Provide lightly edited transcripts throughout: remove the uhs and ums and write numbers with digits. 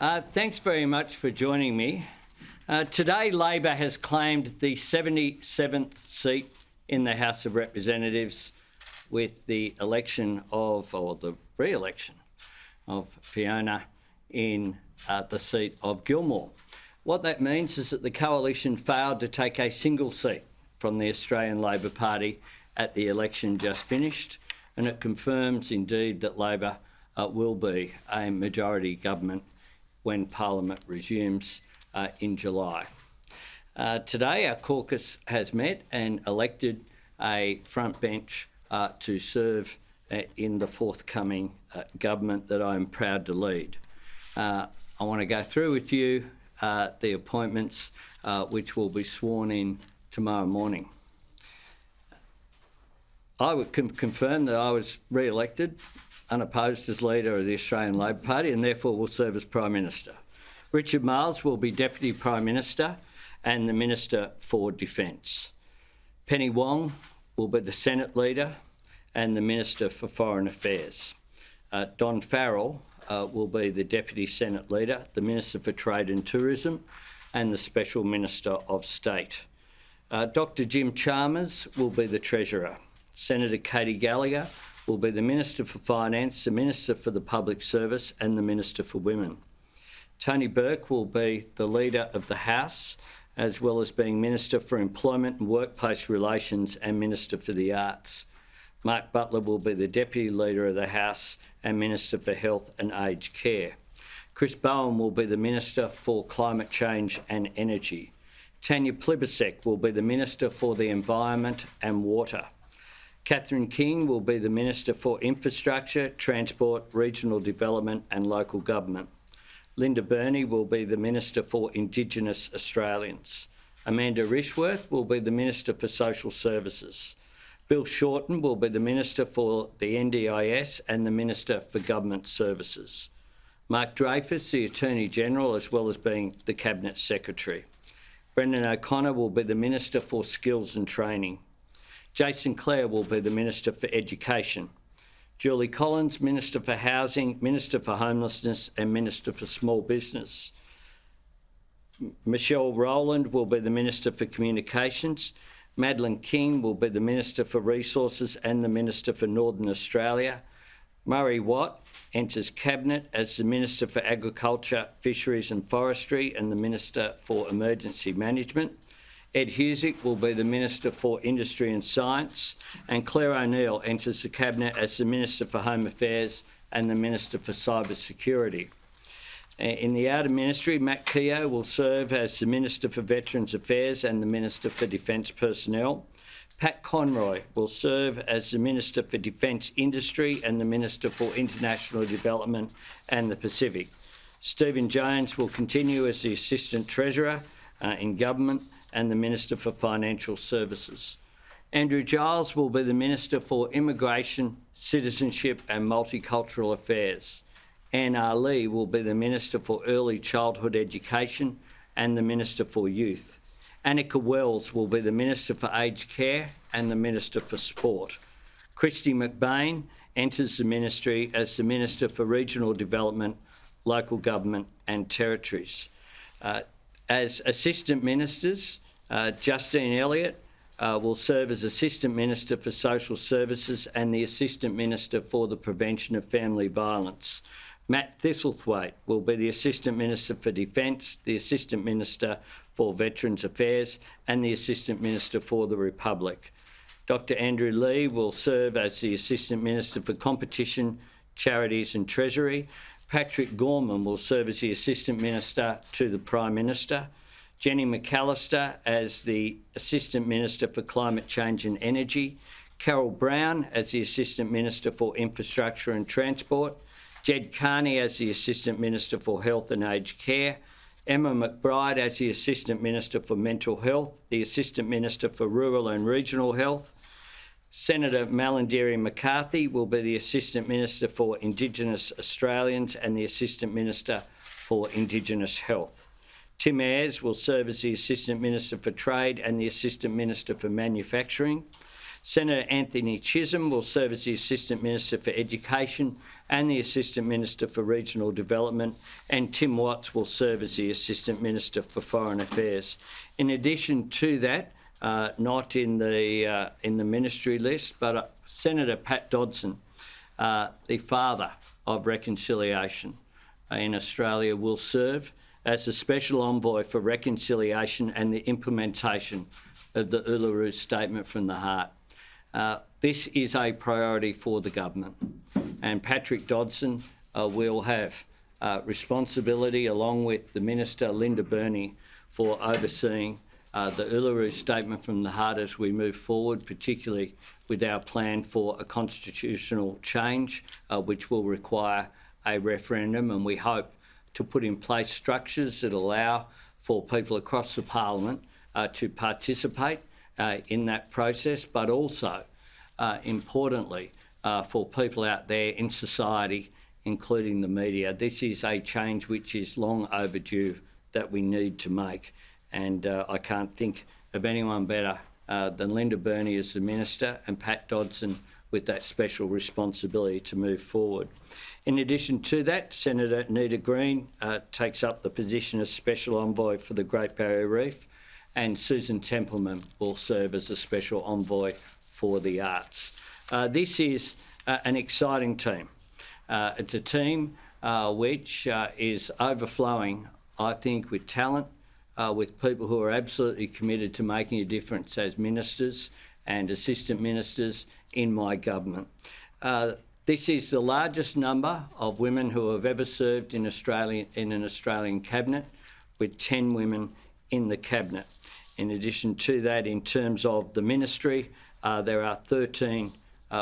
Thanks very much for joining me. Today, Labor has claimed the 77th seat in the House of Representatives with the re-election of Fiona in the seat of Gilmore. What that means is that the coalition failed to take a single seat from the Australian Labor Party at the election just finished, and it confirms indeed that Labor will be a majority government when Parliament resumes in July. Today our caucus has met and elected a front bench to serve in the forthcoming government that I am proud to lead. I want to go through with you the appointments which will be sworn in tomorrow morning. I would confirm that I was re-elected unopposed as leader of the Australian Labor Party and therefore will serve as Prime Minister. Richard Marles will be Deputy Prime Minister and the Minister for Defence. Penny Wong will be the Senate Leader and the Minister for Foreign Affairs. Don Farrell will be the Deputy Senate Leader, the Minister for Trade and Tourism and the Special Minister of State. Dr Jim Chalmers will be the Treasurer. Senator Katie Gallagher will be the Minister for Finance, the Minister for the Public Service and the Minister for Women. Tony Burke will be the Leader of the House, as well as being Minister for Employment and Workplace Relations and Minister for the Arts. Mark Butler will be the Deputy Leader of the House and Minister for Health and Aged Care. Chris Bowen will be the Minister for Climate Change and Energy. Tanya Plibersek will be the Minister for the Environment and Water. Catherine King will be the Minister for Infrastructure, Transport, Regional Development and Local Government. Linda Burney will be the Minister for Indigenous Australians. Amanda Rishworth will be the Minister for Social Services. Bill Shorten will be the Minister for the NDIS and the Minister for Government Services. Mark Dreyfus, the Attorney General, as well as being the Cabinet Secretary. Brendan O'Connor will be the Minister for Skills and Training. Jason Clare will be the Minister for Education. Julie Collins, Minister for Housing, Minister for Homelessness and Minister for Small Business. Michelle Rowland will be the Minister for Communications. Madeleine King will be the Minister for Resources and the Minister for Northern Australia. Murray Watt enters Cabinet as the Minister for Agriculture, Fisheries and Forestry and the Minister for Emergency Management. Ed Husick will be the Minister for Industry and Science, and Clare O'Neil enters the Cabinet as the Minister for Home Affairs and the Minister for Cyber Security. In the Outer Ministry, Matt Keogh will serve as the Minister for Veterans Affairs and the Minister for Defence Personnel. Pat Conroy will serve as the Minister for Defence Industry and the Minister for International Development and the Pacific. Stephen Jones will continue as the Assistant Treasurer in Government and the Minister for Financial Services. Andrew Giles will be the Minister for Immigration, Citizenship and Multicultural Affairs. Anne R. Lee will be the Minister for Early Childhood Education and the Minister for Youth. Annika Wells will be the Minister for Aged Care and the Minister for Sport. Christy McBain enters the ministry as the Minister for Regional Development, Local Government and Territories. As Assistant Ministers, Justine Elliott will serve as Assistant Minister for Social Services and the Assistant Minister for the Prevention of Family Violence. Matt Thistlethwaite will be the Assistant Minister for Defence, the Assistant Minister for Veterans Affairs and the Assistant Minister for the Republic. Dr Andrew Lee will serve as the Assistant Minister for Competition, Charities and Treasury. Patrick Gorman will serve as the Assistant Minister to the Prime Minister. Jenny McAllister as the Assistant Minister for Climate Change and Energy. Carol Brown as the Assistant Minister for Infrastructure and Transport. Jed Carney as the Assistant Minister for Health and Aged Care. Emma McBride as the Assistant Minister for Mental Health, the Assistant Minister for Rural and Regional Health. Senator Malarndirri McCarthy will be the Assistant Minister for Indigenous Australians and the Assistant Minister for Indigenous Health. Tim Ayres will serve as the Assistant Minister for Trade and the Assistant Minister for Manufacturing. Senator Anthony Chisholm will serve as the Assistant Minister for Education and the Assistant Minister for Regional Development, and Tim Watts will serve as the Assistant Minister for Foreign Affairs. In addition to that, not in the ministry list, but Senator Pat Dodson, the father of reconciliation in Australia, will serve as the Special Envoy for Reconciliation and the implementation of the Uluru Statement from the Heart. This is a priority for the government, and Patrick Dodson will have responsibility, along with the Minister Linda Burney, for overseeing the Uluru Statement from the Heart as we move forward, particularly with our plan for a constitutional change, which will require a referendum, and we hope to put in place structures that allow for people across the Parliament to participate in that process, but also, importantly, for people out there in society, including the media. This is a change which is long overdue that we need to make. And I can't think of anyone better than Linda Burney as the Minister and Pat Dodson with that special responsibility to move forward. In addition to that, Senator Nita Green takes up the position of Special Envoy for the Great Barrier Reef, and Susan Templeman will serve as a Special Envoy for the Arts. This is an exciting team. It's a team which is overflowing, I think, with talent, with people who are absolutely committed to making a difference as ministers and assistant ministers in my government. This is the largest number of women who have ever served in an Australian cabinet, with 10 women in the cabinet. In addition to that, in terms of the ministry, there are 13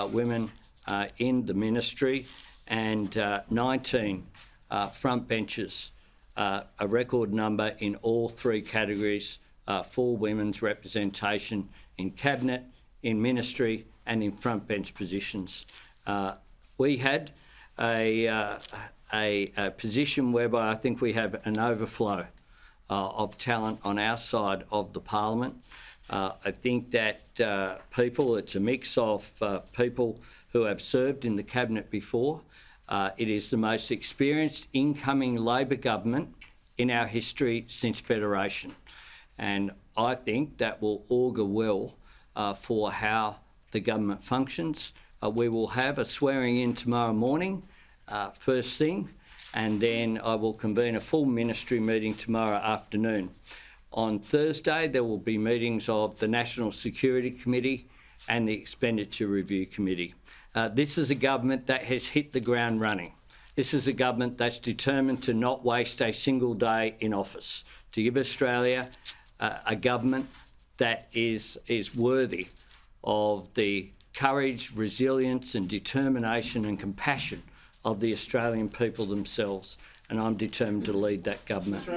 women in the ministry and 19 frontbenchers, a record number in all three categories for women's representation in cabinet, in ministry and in frontbench positions. We had a position whereby I think we have an overflow of talent on our side of the Parliament. I think that it's a mix of people who have served in the cabinet before. It is the most experienced incoming Labor government in our history since Federation. And I think that will augur well for how the government functions. We will have a swearing in tomorrow morning, first thing, and then I will convene a full ministry meeting tomorrow afternoon. On Thursday, there will be meetings of the National Security Committee and the Expenditure Review Committee. This is a government that has hit the ground running. This is a government that's determined to not waste a single day in office, to give Australia a government that is worthy of the courage, resilience and determination and compassion of the Australian people themselves. And I'm determined to lead that government.